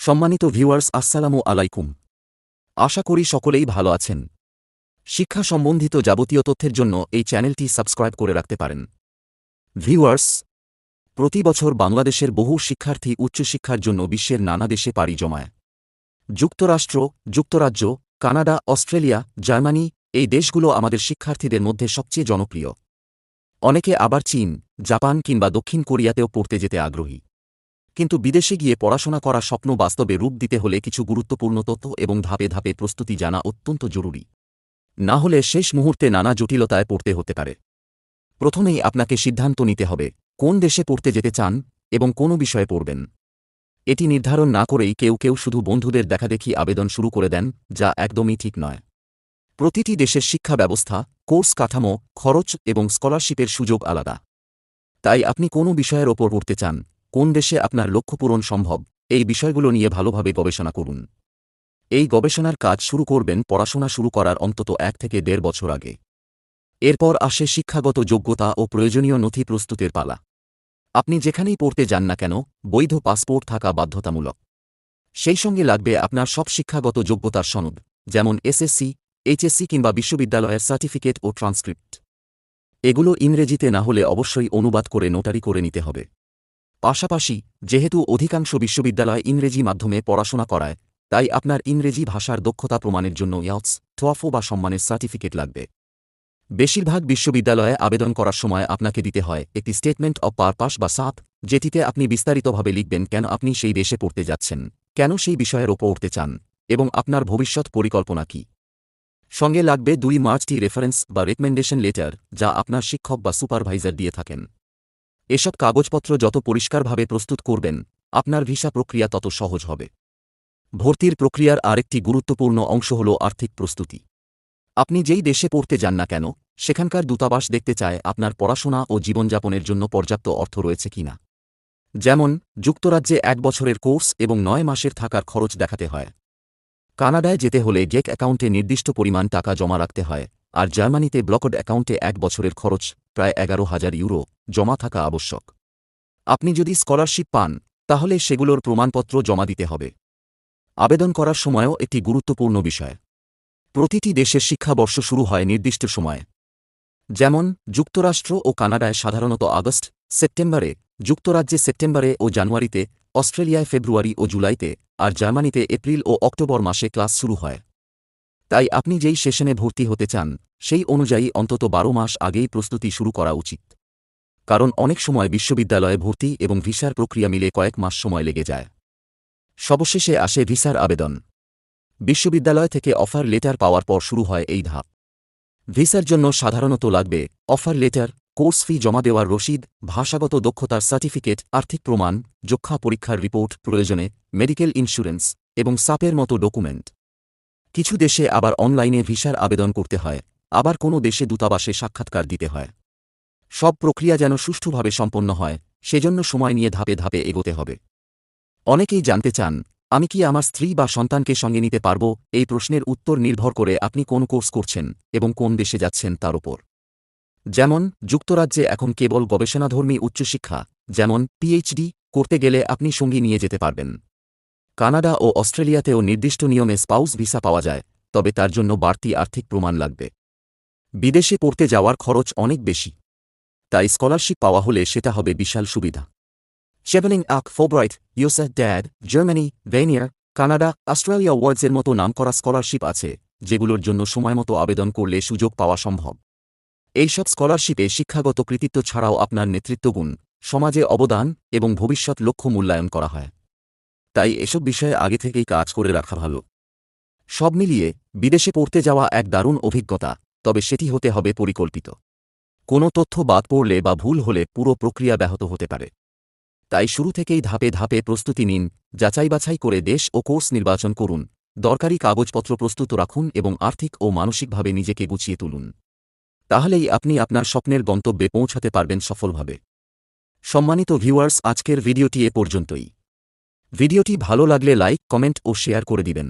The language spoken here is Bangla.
সম্মানিত ভিউয়ার্স, আসসালামু আলাইকুম। আশা করি সকলেই ভালো আছেন। শিক্ষা সম্বন্ধিত যাবতীয় তথ্যের জন্য এই চ্যানেলটি সাবস্ক্রাইব করে রাখতে পারেন। ভিউয়ার্স, প্রতি বছর বাংলাদেশের বহু শিক্ষার্থী উচ্চশিক্ষার জন্য বিশ্বের নানা দেশে পাড়ি জমায়। যুক্তরাষ্ট্র, যুক্তরাজ্য, কানাডা, অস্ট্রেলিয়া, জার্মানি এই দেশগুলো আমাদের শিক্ষার্থীদের মধ্যে সবচেয়ে জনপ্রিয়। অনেকে আবার চীন, জাপান কিংবা দক্ষিণ কোরিয়াতেও পড়তে যেতে আগ্রহী। কিন্তু বিদেশে গিয়ে পড়াশোনা করা স্বপ্ন বাস্তবে রূপ দিতে হলে কিছু গুরুত্বপূর্ণ তথ্য এবং ধাপে ধাপে প্রস্তুতি জানা অত্যন্ত জরুরি। না হলে শেষ মুহূর্তে নানা জটিলতায় পড়তে হতে পারে। প্রথমেই আপনাকে সিদ্ধান্ত নিতে হবে কোন দেশে পড়তে যেতে চান এবং কোন বিষয়ে পড়বেন। এটি নির্ধারণ না করেই কেউ কেউ শুধু বন্ধুদের দেখাদেখি আবেদন শুরু করে দেন, যা একদমই ঠিক নয়। প্রতিটি দেশের শিক্ষা ব্যবস্থা, কোর্স কাঠামো, খরচ এবং স্কলারশিপের সুযোগ আলাদা। তাই আপনি কোন বিষয়ের ওপর পড়তে চান, কোন দেশে আপনার লক্ষ্য পূরণ সম্ভব, এই বিষয়গুলো নিয়ে ভালোভাবে গবেষণা করুন। এই গবেষণার কাজ শুরু করবেন পড়াশোনা শুরু করার অন্তত 1 থেকে 1.5 বছর আগে। এরপর আসে শিক্ষাগত যোগ্যতা ও প্রয়োজনীয় নথি প্রস্তুতের পালা। আপনি যেখানেই পড়তে যান না কেন, বৈধ পাসপোর্ট থাকা বাধ্যতামূলক। সেই সঙ্গে লাগবে আপনার সব শিক্ষাগত যোগ্যতার সনদ, যেমন এসএসসি, এইচএসসি কিংবা বিশ্ববিদ্যালয়ের সার্টিফিকেট ও ট্রান্সক্রিপ্ট। এগুলো ইংরেজিতে না হলে অবশ্যই অনুবাদ করে নোটারি করে নিতে হবে। পাশাপাশি, যেহেতু অধিকাংশ বিশ্ববিদ্যালয় ইংরেজি মাধ্যমে পড়াশোনা করায়, তাই আপনার ইংরেজি ভাষার দক্ষতা প্রমাণের জন্য IELTS, TOEFL বা সম্মানের সার্টিফিকেট লাগবে। বেশিরভাগ বিশ্ববিদ্যালয়ে আবেদন করার সময় আপনাকে দিতে হয় একটি স্টেটমেন্ট অব পারপাস বা SAP, যেটিতে আপনি বিস্তারিতভাবে লিখবেন কেন আপনি সেই দেশে পড়তে যাচ্ছেন, কেন সেই বিষয়ের ওপর পড়তে চান এবং আপনার ভবিষ্যৎ পরিকল্পনা কী। সঙ্গে লাগবে 2 মার্চটি রেফারেন্স বা রেকমেন্ডেশন লেটার, যা আপনার শিক্ষক বা সুপারভাইজার দিয়ে থাকেন। এসব কাগজপত্র যত পরিষ্কারভাবে প্রস্তুত করবেন, আপনার ভিসা প্রক্রিয়া তত সহজ হবে। ভর্তির প্রক্রিয়ার আরেকটি গুরুত্বপূর্ণ অংশ হল আর্থিক প্রস্তুতি। আপনি যেই দেশে পড়তে যান না কেন, সেখানকার দূতাবাস দেখতে চায় আপনার পড়াশোনা ও জীবনযাপনের জন্য পর্যাপ্ত অর্থ রয়েছে কিনা। যেমন, যুক্তরাজ্যে 1 বছরের কোর্স এবং 9 মাসের থাকার খরচ দেখাতে হয়। কানাডায় যেতে হলে গেক অ্যাকাউন্টে নির্দিষ্ট পরিমাণ টাকা জমা রাখতে হয়, আর জার্মানিতে ব্লকড অ্যাকাউন্টে 1 বছরের খরচ, প্রায় 11,000 ইউরো, জমা থাকা আবশ্যক। আপনি যদি স্কলারশিপ পান, তাহলে সেগুলোর প্রমাণপত্র জমা দিতে হবে। আবেদন করার সময়ও একটি গুরুত্বপূর্ণ বিষয়। প্রতিটি দেশের শিক্ষাবর্ষ শুরু হয় নির্দিষ্ট সময়ে। যেমন, যুক্তরাষ্ট্র ও কানাডায় সাধারণত আগস্ট, সেপ্টেম্বরে, যুক্তরাজ্যে সেপ্টেম্বরে ও জানুয়ারিতে, অস্ট্রেলিয়ায় ফেব্রুয়ারি ও জুলাইতে, আর জার্মানিতে এপ্রিল ও অক্টোবর মাসে ক্লাস শুরু হয়। তাই আপনি যেই সেশনে ভর্তি হতে চান, সেই অনুযায়ী অন্তত 12 মাস আগেই প্রস্তুতি শুরু করা উচিত। কারণ অনেক সময় বিশ্ববিদ্যালয়ে ভর্তি এবং ভিসার প্রক্রিয়া মিলে কয়েক মাস সময় লেগে যায়। সবশেষে আসে ভিসার আবেদন। বিশ্ববিদ্যালয় থেকে অফার লেটার পাওয়ার পর শুরু হয় এই ধাপ। ভিসার জন্য সাধারণত লাগবে অফার লেটার, কোর্স ফি জমা দেওয়ার রসিদ, ভাষাগত দক্ষতার সার্টিফিকেট, আর্থিক প্রমাণ, যক্ষ্মা পরীক্ষার রিপোর্ট, প্রয়োজনে মেডিকেল ইন্স্যুরেন্স এবং সাপের মতো ডকুমেন্ট। কিছু দেশে আবার অনলাইনে ভিসার আবেদন করতে হয়, আবার কোনো দেশে দূতাবাসে সাক্ষাৎকার দিতে হয়। সব প্রক্রিয়া যেন সুষ্ঠুভাবে সম্পন্ন হয়, সেজন্য সময় নিয়ে ধাপে ধাপে এগোতে হবে। অনেকেই জানতে চান, আমি কি আমার স্ত্রী বা সন্তানকে সঙ্গে নিতে পারব? এই প্রশ্নের উত্তর নির্ভর করে আপনি কোন কোর্স করছেন এবং কোন দেশে যাচ্ছেন তার উপর। যেমন, যুক্তরাজ্যে এখন কেবল গবেষণাধর্মী উচ্চশিক্ষা, যেমন পিএইচডি, করতে গেলে আপনি সঙ্গী নিয়ে যেতে পারবেন। কানাডা ও অস্ট্রেলিয়াতেও নির্দিষ্ট নিয়মে স্পাউস ভিসা পাওয়া যায়, তবে তার জন্য বাড়তি আর্থিক প্রমাণ লাগবে। বিদেশে পড়তে যাওয়ার খরচ অনেক বেশি, তাই স্কলারশিপ পাওয়া হলে সেটা হবে বিশাল সুবিধা। শেভেলিং আক, Fulbright, USA, DAAD, Germany, Vanier, Canada, Australia ওয়ার্ডসের মতো নামকরা স্কলারশিপ আছে, যেগুলোর জন্য সময়মতো আবেদন করলে সুযোগ পাওয়া সম্ভব। এইসব স্কলারশিপে শিক্ষাগত কৃতিত্ব ছাড়াও আপনার নেতৃত্বগুণ, সমাজে অবদান এবং ভবিষ্যৎ লক্ষ্য মূল্যায়ন করা হয়। তাই এসব বিষয়ে আগে থেকেই কাজ করে রাখা ভালো। সব মিলিয়ে বিদেশে পড়তে যাওয়া এক দারুণ অভিজ্ঞতা, তবে সেটি হতে হবে পরিকল্পিত। কোনো তথ্য বাদ পড়লে বা ভুল হলে পুরো প্রক্রিয়া ব্যাহত হতে পারে। তাই শুরু থেকেই ধাপে ধাপে প্রস্তুতি নিন, যাচাই-বাছাই করে দেশ ও কোর্স নির্বাচন করুন, দরকারি কাগজপত্র প্রস্তুত রাখুন এবং আর্থিক ও মানসিকভাবে নিজেকে গুছিয়ে তুলুন। তাহলেই আপনি আপনার স্বপ্নের গন্তব্যে পৌঁছাতে পারবেন সফলভাবে। সম্মানিত ভিউয়ার্স, আজকের ভিডিওটি এ পর্যন্তই। ভিডিওটি ভালো লাগলে লাইক, কমেন্ট ও শেয়ার করে দিবেন।